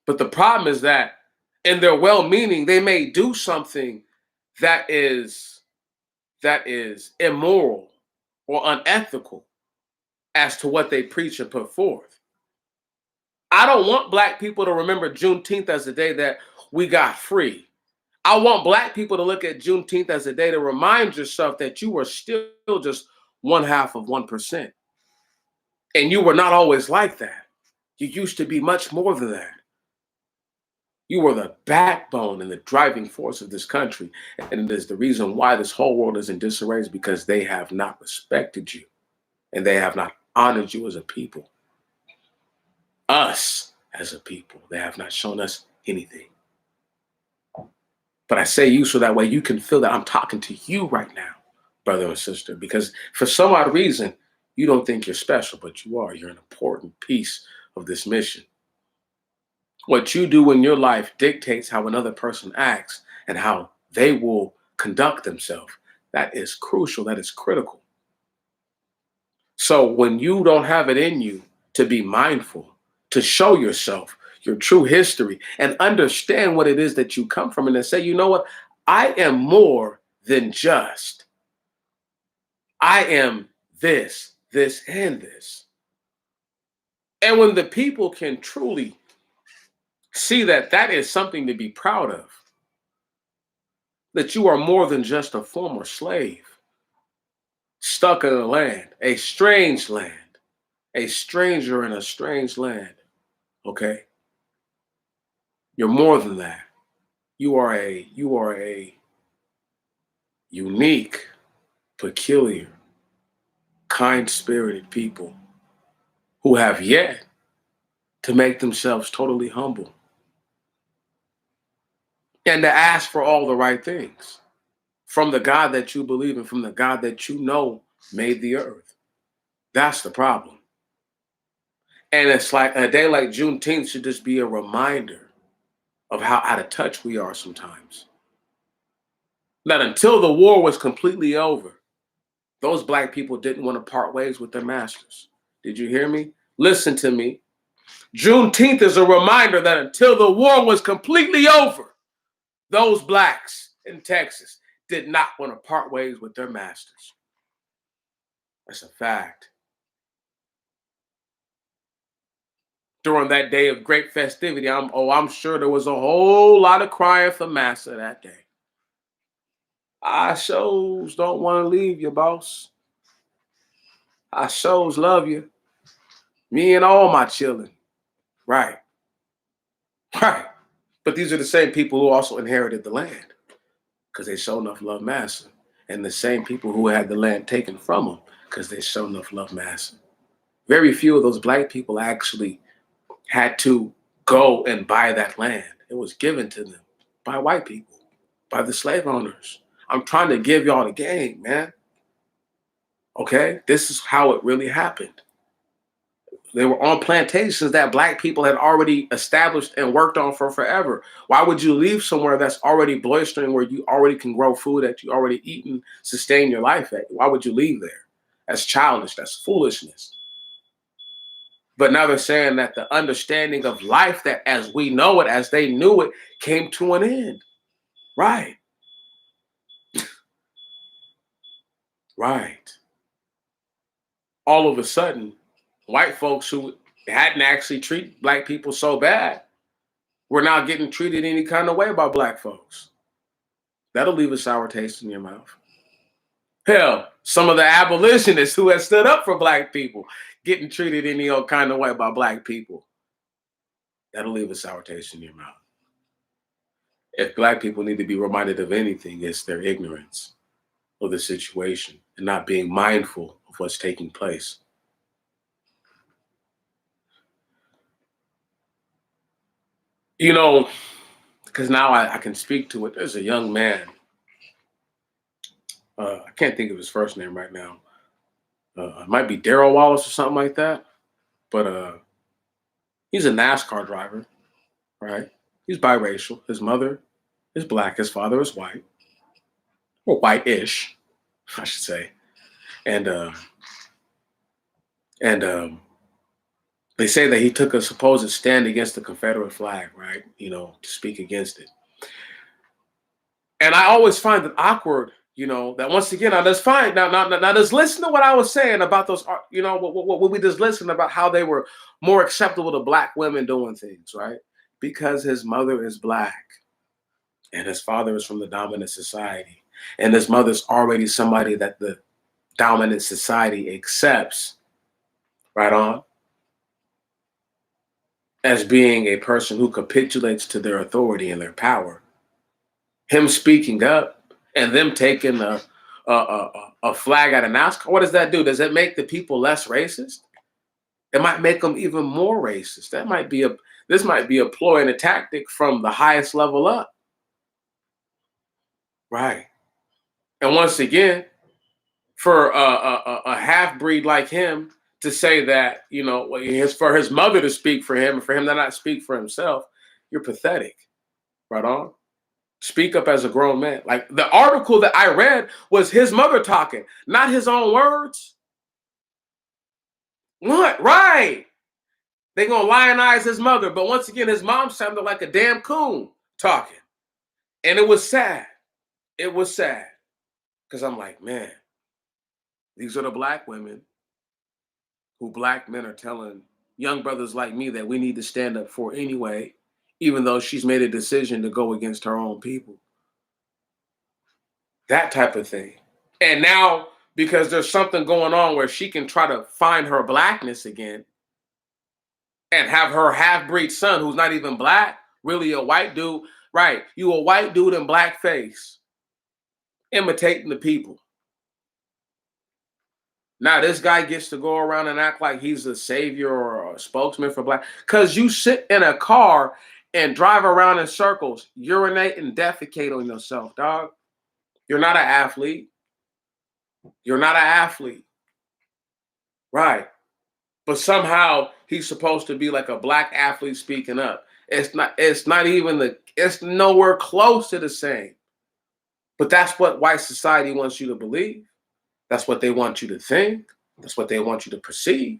But the problem is that in their well-meaning, they may do something that is immoral or unethical as to what they preach and put forth. I don't want Black people to remember Juneteenth as the day that we got free. I want Black people to look at Juneteenth as a day to remind yourself that you were still just one half of 1%. And you were not always like that. You used to be much more than that. You were the backbone and the driving force of this country. And it is the reason why this whole world is in disarray, is because they have not respected you and they have not honored you as a people. Us as a people, they have not shown us anything. But I say you so that way you can feel that I'm talking to you right now, brother and sister, because for some odd reason, you don't think you're special, but you are. You're an important piece of this mission. What you do in your life dictates how another person acts and how they will conduct themselves. That is crucial. That is critical. So when you don't have it in you to be mindful, to show yourself your true history and understand what it is that you come from, and then say, you know what? I am more than just. I am this, this, and this. And when the people can truly see that that is something to be proud of, that you are more than just a former slave stuck in a land, a strange land, a stranger in a strange land, okay? You're more than that. You are a unique, peculiar, kind-spirited people who have yet to make themselves totally humble and to ask for all the right things from the God that you believe in, from the God that you know made the earth. That's the problem. And it's like a day like Juneteenth should just be a reminder of how out of touch we are sometimes. That until the war was completely over, those Black people didn't want to part ways with their masters. Did you hear me? Listen to me. Juneteenth is a reminder that until the war was completely over, those Blacks in Texas did not want to part ways with their masters. That's a fact. During that day of great festivity, I'm sure there was a whole lot of crying for massa that day. I shows don't want to leave you, boss. I shows love you. Me and all my children. Right. Right. But these are the same people who also inherited the land because they showed enough love massa. And the same people who had the land taken from them because they showed enough love massa. Very few of those black people actually had to go and buy that land. It was given to them by white people, by the slave owners. I'm trying to give y'all the game, man. Okay? This is how it really happened. They were on plantations that black people had already established and worked on for forever. Why would you leave somewhere that's already blistering, where you already can grow food that you already eat and sustain your life at? Why would you leave there? That's childish. That's foolishness. But now they're saying that the understanding of life, that as we know it, as they knew it, came to an end. Right. Right. All of a sudden, white folks who hadn't actually treated black people so bad were now getting treated any kind of way by black folks. That'll leave a sour taste in your mouth. Hell, some of the abolitionists who had stood up for black people getting treated any old kind of way by black people. That'll leave a sour taste in your mouth. If black people need to be reminded of anything, it's their ignorance of the situation and not being mindful of what's taking place. You know, because now I can speak to it. There's a young man. I can't think of his first name right now. It might be Daryl Wallace or something like that. But he's a NASCAR driver, right? He's biracial. His mother is black. His father is white, or white-ish, I should say. And and they say that he took a supposed stand against the Confederate flag, right? To speak against it. And I always find it awkward, that once again, now let's find now just listen to what I was saying about those, what we just listened about how they were more acceptable to black women doing things, right? Because his mother is black and his father is from the dominant society, and his mother's already somebody that the dominant society accepts, right on, as being a person who capitulates to their authority and their power. Him speaking up and them taking a flag out of NASCAR, what does that do? Does it make the people less racist? It might make them even more racist. This might be a ploy and a tactic from the highest level up. Right. And once again, for a half breed like him to say that, for his mother to speak for him and for him to not speak for himself, you're pathetic. Right on. Speak up as a grown man. Like the article that I read was his mother talking, not his own words. What? Right. They gonna lionize his mother, but once again, his mom sounded like a damn coon talking, and it was sad. It was sad because I'm like, man, these are the black women who black men are telling young brothers like me that we need to stand up for anyway, even though she's made a decision to go against her own people. That type of thing. And now, because there's something going on where she can try to find her blackness again and have her half-breed son, who's not even black, really a white dude, right? You a white dude in blackface, imitating the people. Now this guy gets to go around and act like he's a savior or a spokesman for black, because you sit in a car and drive around in circles, urinate and defecate on yourself, dog. You're not an athlete. You're not an athlete. Right. But somehow he's supposed to be like a black athlete speaking up. It's nowhere close to the same. But that's what white society wants you to believe. That's what they want you to think. That's what they want you to perceive.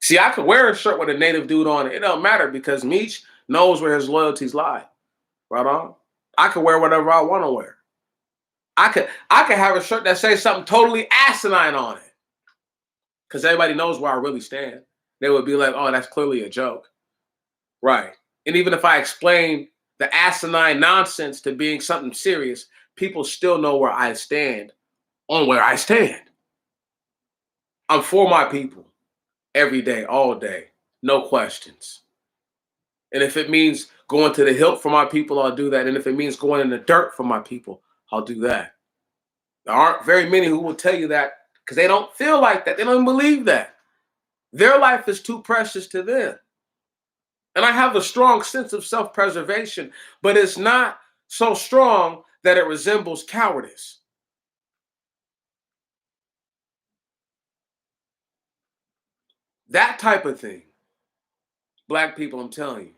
See, I could wear a shirt with a native dude on it. It don't matter because Meech knows where his loyalties lie. Right on. I could wear whatever I want to wear. I could have a shirt that says something totally asinine on it, because everybody knows where I really stand. They would be like, oh, that's clearly a joke. Right. And even if I explain the asinine nonsense to being something serious, people still know where I stand on where I stand. I'm for my people every day, all day, no questions. And if it means going to the hilt for my people, I'll do that. And if it means going in the dirt for my people, I'll do that. There aren't very many who will tell you that because they don't feel like that. They don't believe that. Their life is too precious to them. And I have a strong sense of self-preservation, but it's not so strong that it resembles cowardice. That type of thing, black people, I'm telling you,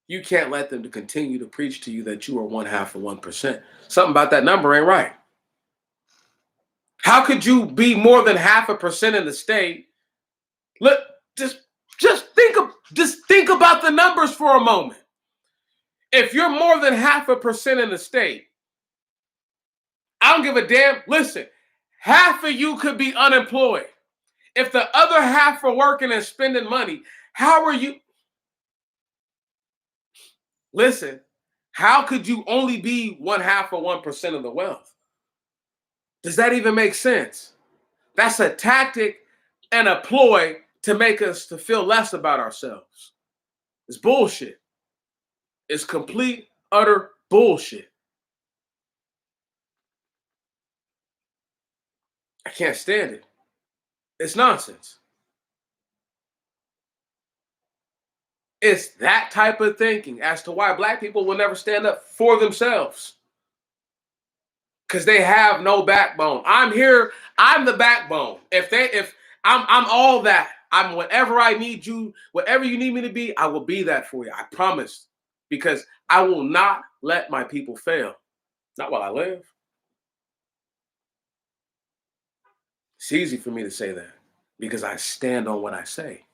you can't let them to continue to preach to you that you are 0.5%. Something about that number ain't right. How could you be more than 0.5% in the state? Look, just think about the numbers for a moment. If you're more than 0.5% in the state, I don't give a damn. Listen, half of you could be unemployed. If the other half are working and spending money, how are you? Listen, how could you only be 0.5% of the wealth? Does that even make sense? That's a tactic and a ploy to make us to feel less about ourselves. It's bullshit. It's complete, utter bullshit. I can't stand it. It's nonsense. It's that type of thinking as to why black people will never stand up for themselves. Because they have no backbone. I'm here, I'm the backbone. If I'm all that, I'm whatever I need you, whatever you need me to be, I will be that for you. I promise. Because I will not let my people fail. Not while I live. It's easy for me to say that because I stand on what I say.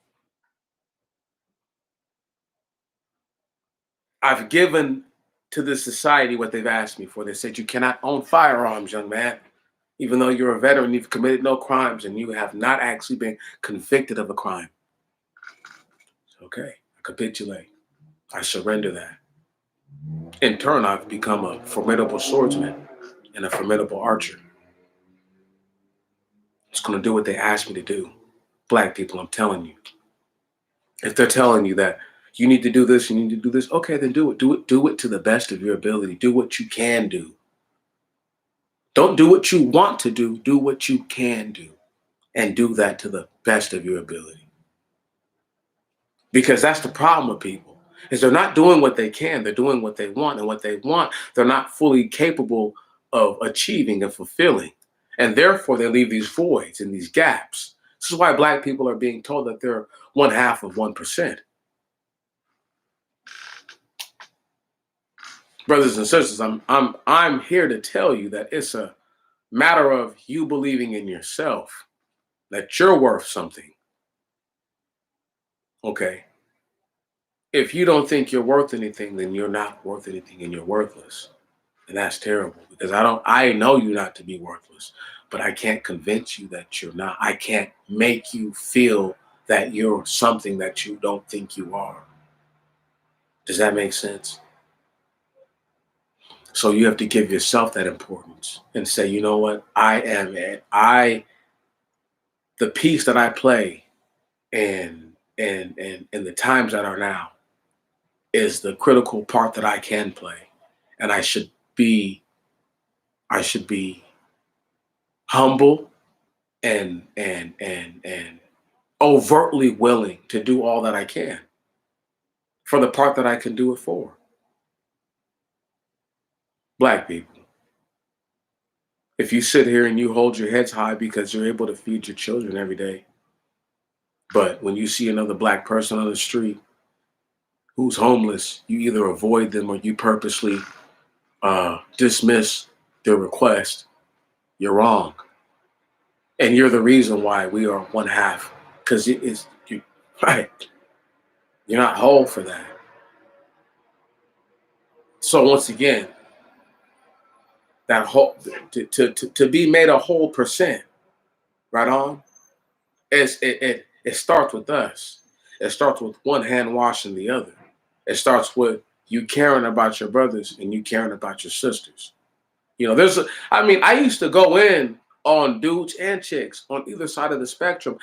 I've given to this society what they've asked me for. They said, you cannot own firearms, young man, even though you're a veteran, you've committed no crimes, and you have not actually been convicted of a crime. Okay, I capitulate. I surrender that. In turn, I've become a formidable swordsman and a formidable archer. It's going to do what they asked me to do. Black people, I'm telling you. If they're telling you that you need to do this, you need to do this, okay, then do it. Do it to the best of your ability. Do what you can do. Don't do what you want to do what you can do. And do that to the best of your ability. Because that's the problem with people, is they're not doing what they can, they're doing what they want. And what they want, they're not fully capable of achieving and fulfilling. And therefore, they leave these voids and these gaps. This is why black people are being told that they're 0.5%. Brothers and sisters, I'm here to tell you that it's a matter of you believing in yourself, that you're worth something. Okay. If you don't think you're worth anything, then you're not worth anything and you're worthless. And that's terrible because I know you not to be worthless, but I can't convince you that you're not. I can't make you feel that you're something that you don't think you are. Does that make sense? So you have to give yourself that importance and say, you know what? I am it. The piece that I play and the times that are now is the critical part that I can play. And I should be humble and overtly willing to do all that I can for the part that I can do it for. Black people, if you sit here and you hold your heads high because you're able to feed your children every day, but when you see another black person on the street who's homeless, you either avoid them or you purposely dismiss their request, you're wrong. And you're the reason why we are 1/2, because you right. You're not whole for that. So once again, that whole to be made a whole percent, right on. It starts with us. It starts with one hand washing the other. It starts with you caring about your brothers and you caring about your sisters. I mean, I used to go in on dudes and chicks on either side of the spectrum,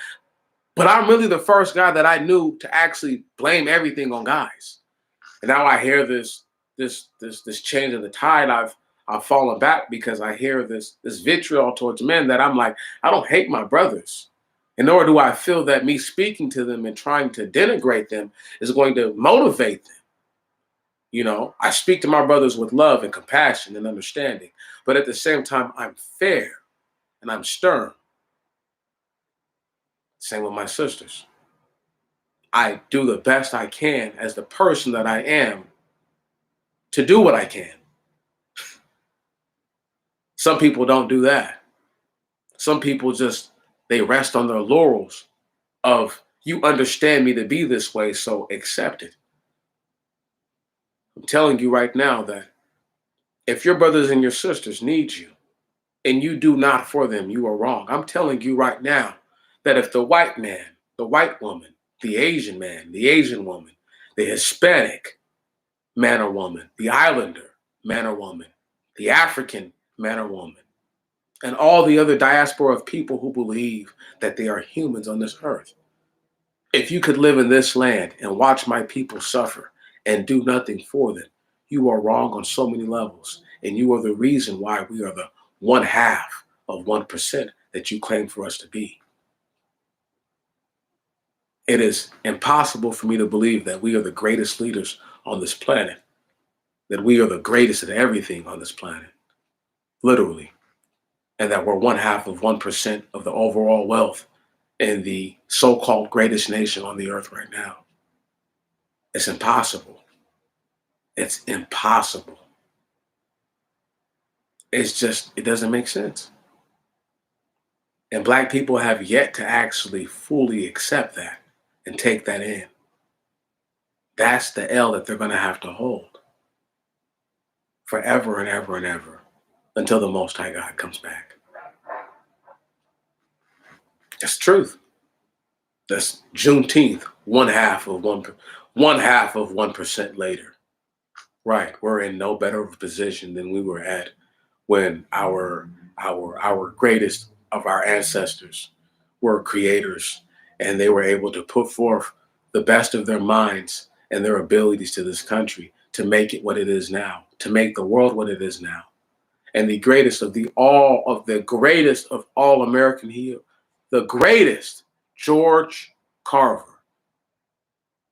but I'm really the first guy that I knew to actually blame everything on guys. And now I hear this change in the tide. I've fallen back because I hear this vitriol towards men that I'm like, I don't hate my brothers. And nor do I feel that me speaking to them and trying to denigrate them is going to motivate them. I speak to my brothers with love and compassion and understanding, but at the same time, I'm fair and I'm stern. Same with my sisters. I do the best I can as the person that I am to do what I can. Some people don't do that. Some people they rest on their laurels of, you understand me to be this way, so accept it. I'm telling you right now that if your brothers and your sisters need you and you do not for them, you are wrong. I'm telling you right now that if the white man, the white woman, the Asian man, the Asian woman, the Hispanic man or woman, the Islander man or woman, the African man or woman, and all the other diaspora of people who believe that they are humans on this earth, if you could live in this land and watch my people suffer and do nothing for them, you are wrong on so many levels. And you are the reason why we are the 1/2 of 1% that you claim for us to be. It is impossible for me to believe that we are the greatest leaders on this planet, that we are the greatest at everything on this planet, literally, and that we're 1/2 of 1% of the overall wealth in the so-called greatest nation on the earth right now. It's impossible. It's impossible. It doesn't make sense. And Black people have yet to actually fully accept that and take that in. That's the L that they're going to have to hold forever and ever and ever until the Most High God comes back. That's the truth. That's Juneteenth, 1/2 of 1% later. Right, we're in no better of a position than we were at when our greatest of our ancestors were creators, and they were able to put forth the best of their minds and their abilities to this country to make it what it is now, to make the world what it is now. And the greatest of all American heroes, the greatest, George Carver.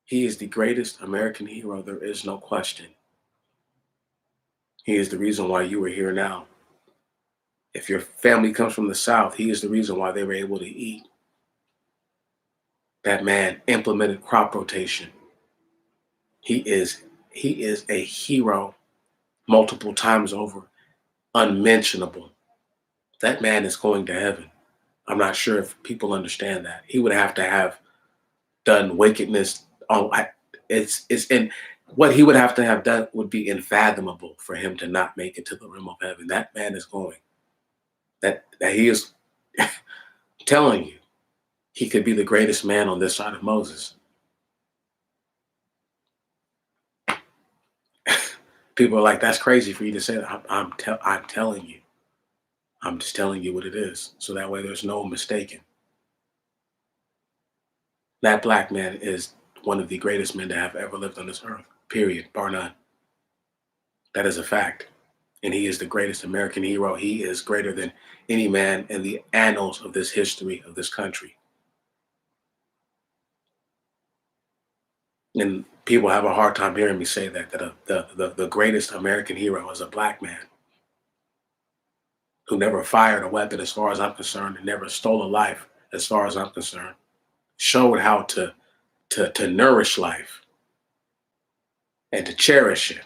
He is the greatest American hero. There is no question. He is the reason why you are here now. If your family comes from the South, he is the reason why they were able to eat. That man implemented crop rotation. He is a hero multiple times over, unmentionable. That man is going to heaven. I'm not sure if people understand that. He would have to have done wickedness. It's in what he would have to have done would be unfathomable for him to not make it to the realm of heaven. That man is going. That he is telling you, he could be the greatest man on this side of Moses. People are like, that's crazy for you to say that. I'm telling you. I'm just telling you what it is. So that way there's no mistaking. That Black man is one of the greatest men to have ever lived on this earth, period, bar none. That is a fact. And he is the greatest American hero. He is greater than any man in the annals of this history of this country. And people have a hard time hearing me say that the greatest American hero is a Black man who never fired a weapon, as far as I'm concerned, and never stole a life, as far as I'm concerned. Showed how to nourish life and to cherish it,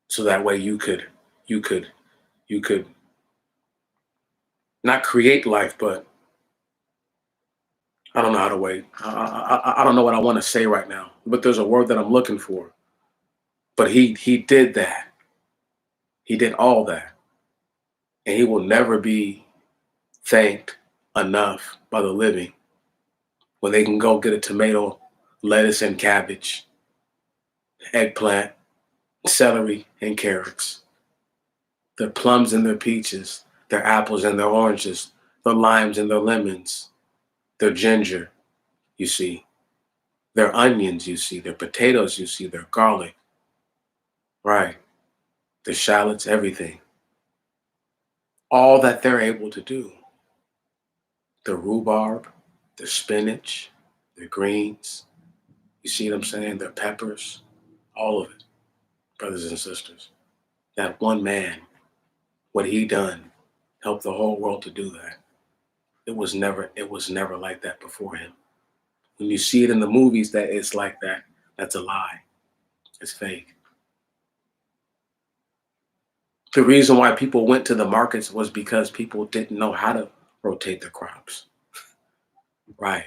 so that way you could not create life, but I don't know how to wait. I don't know what I want to say right now, but there's a word that I'm looking for. But he did that. He did all that, and he will never be thanked enough by the living when they can go get a tomato, lettuce, and cabbage, eggplant, celery, and carrots, Their plums and their peaches, their apples and their oranges, their limes and their lemons, their ginger, you see, their onions, you see, their potatoes, you see, their garlic, right? The shallots, everything. All that they're able to do. The rhubarb, the spinach, the greens, you see what I'm saying? Their peppers, all of it, brothers and sisters. That one man, what he done, helped the whole world to do that. It was never like that before him. When you see it in the movies that it's like that, that's a lie. It's fake. The reason why people went to the markets was because people didn't know how to rotate their crops. Right.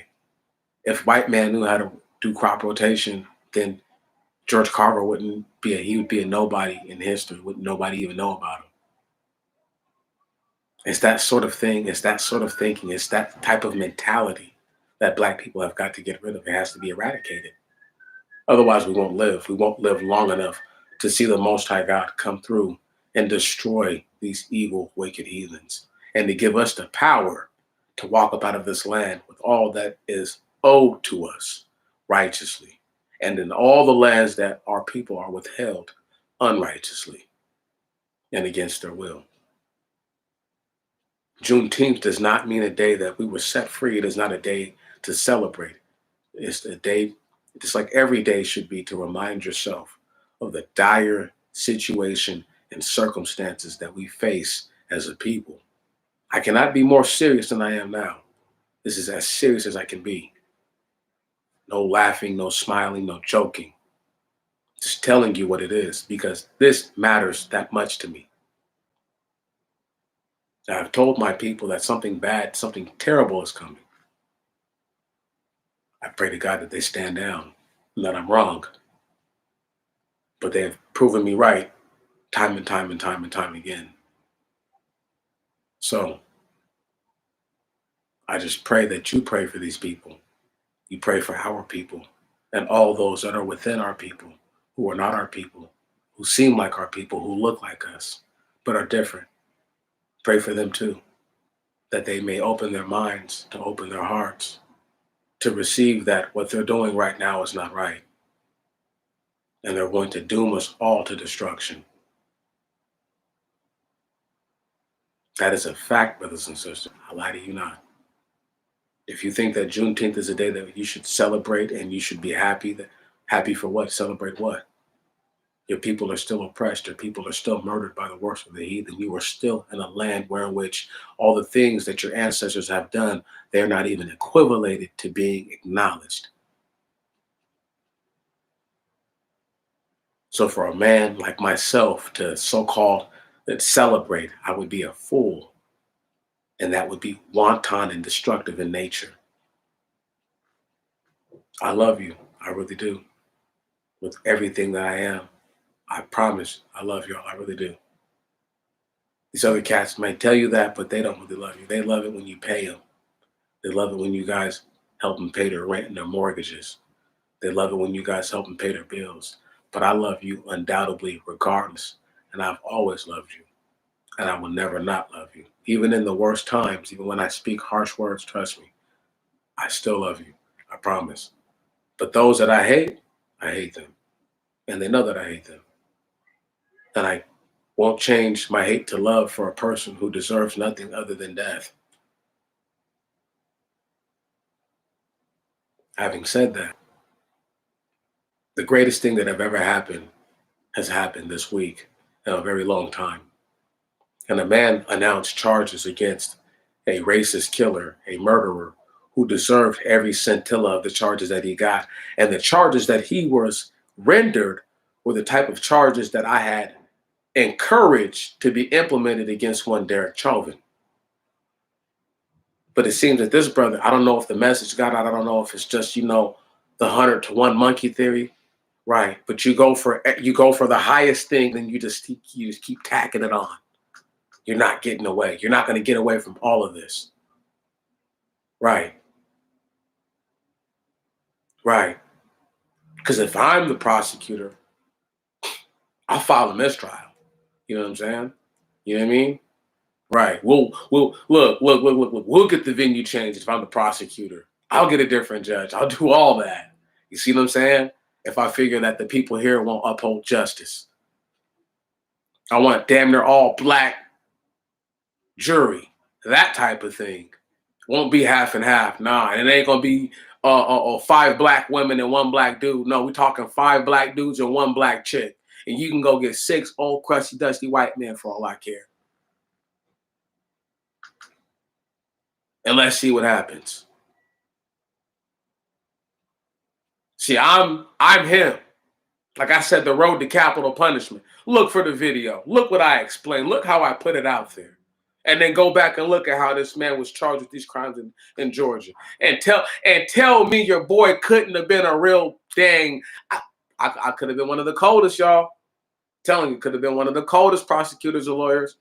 If white man knew how to do crop rotation, then George Carver he would be a nobody in history. Would nobody even know about him? It's that sort of thing. It's that sort of thinking. It's that type of mentality that black people have got to get rid of. It has to be eradicated. Otherwise, we won't live. We won't live long enough to see the Most High God come through and destroy these evil, wicked heathens, and to give us the power to walk up out of this land with all that is owed to us righteously, and in all the lands that our people are withheld unrighteously and against their will. Juneteenth does not mean a day that we were set free. It is not a day to celebrate. It's a day, just like every day should be, to remind yourself of the dire situation and circumstances that we face as a people. I cannot be more serious than I am now. This is as serious as I can be. No laughing, no smiling, no joking. Just telling you what it is because this matters that much to me. I've told my people that something bad, something terrible is coming. I pray to God that they stand down and that I'm wrong. But they have proven me right time and time and time and time again. So I just pray that you pray for these people. You pray for our people and all those that are within our people, who are not our people, who seem like our people, who look like us, but are different. Pray for them too, that they may open their minds, to open their hearts, to receive that what they're doing right now is not right. And they're going to doom us all to destruction. That is a fact, brothers and sisters. I lie to you not. If you think that Juneteenth is a day that you should celebrate and you should be happy, happy for what? Celebrate what? Your people are still oppressed. Your people are still murdered by the worst of the heathen. You are still in a land where in which all the things that your ancestors have done, they're not even equivalated to being acknowledged. So for a man like myself to so-called celebrate, I would be a fool. And that would be wanton and destructive in nature. I love you. I really do. With everything that I am. I promise I love y'all. I really do. These other cats might tell you that, but they don't really love you. They love it when you pay them. They love it when you guys help them pay their rent and their mortgages. They love it when you guys help them pay their bills. But I love you undoubtedly regardless. And I've always loved you. And I will never not love you. Even in the worst times, even when I speak harsh words, trust me, I still love you. I promise. But those that I hate them. And they know that I hate them. And I won't change my hate to love for a person who deserves nothing other than death. Having said that, the greatest thing that have ever happened has happened this week in a very long time. And a man announced charges against a racist killer, a murderer, who deserved every scintilla of the charges that he got. And the charges that he was rendered were the type of charges that I had encouraged to be implemented against one Derek Chauvin. But it seems that this brother, I don't know if the message got out. I don't know if it's just, the 100 to 1 monkey theory. Right. But you go for the highest thing, then you just keep tacking it on. You're not getting away. You're not going to get away from all of this. Right. Right. Because if I'm the prosecutor, I'll file a mistrial. You know what I'm saying? You know what I mean? Right. We'll look. We'll get the venue changed if I'm the prosecutor. I'll get a different judge. I'll do all that. You see what I'm saying? If I figure that the people here won't uphold justice, I want damn near all black jury. That type of thing. Won't be half and half. Nah, and it ain't gonna be five black women and one black dude. No, we're talking five black dudes and one black chick. And you can go get six old crusty dusty white men for all I care. And let's see what happens. See, I'm him. Like I said, the road to capital punishment. Look for the video. Look what I explained. Look how I put it out there. And then go back and look at how this man was charged with these crimes in Georgia. And tell me your boy couldn't have been a real dang. I could have been one of the coldest, y'all. Telling you, could have been one of the coldest prosecutors or lawyers,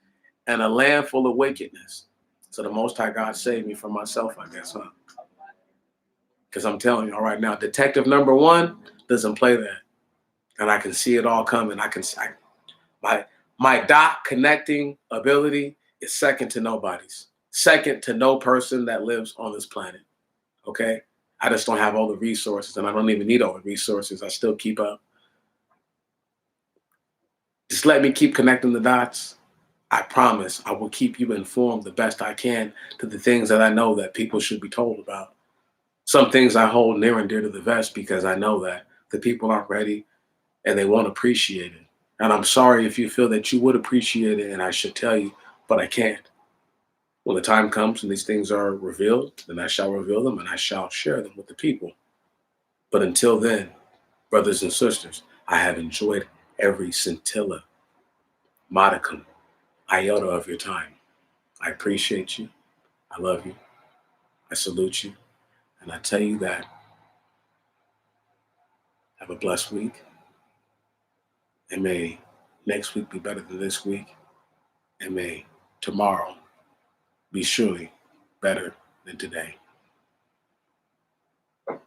and a land full of wickedness. So the Most High God saved me from myself, I guess, huh? Because I'm telling you all right now, detective number one doesn't play that. And I can see it all coming. My dot connecting ability is second to nobody's. Second to no person that lives on this planet. Okay? I just don't have all the resources, and I don't even need all the resources. I still keep up. Just let me keep connecting the dots. I promise I will keep you informed the best I can to the things that I know that people should be told about. Some things I hold near and dear to the vest because I know that the people aren't ready and they won't appreciate it. And I'm sorry if you feel that you would appreciate it and I should tell you, but I can't. When the time comes and these things are revealed, then I shall reveal them and I shall share them with the people. But until then, brothers and sisters, I have enjoyed every scintilla, modicum, iota of your time. I appreciate you. I love you. I salute you. And I tell you that have a blessed week. And may next week be better than this week. And may tomorrow be surely better than today.